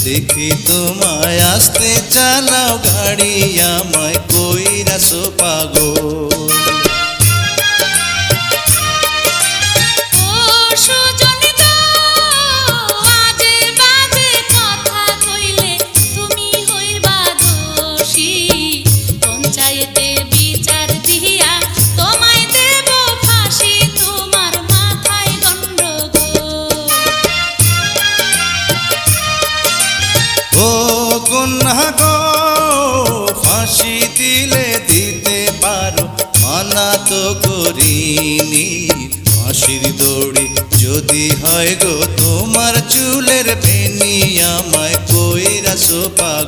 দেখি তোমায় আসতে চালাও গাড়ি, আমায় কইরাছো পাগল। কন্যা গো ফাঁসি দিলে দিতে পারো, মানা তো করিনি। ফাঁসির দড়ি যদি হয় গো তোমার চুলের বেনি, আমায় কইরাছো পাগল।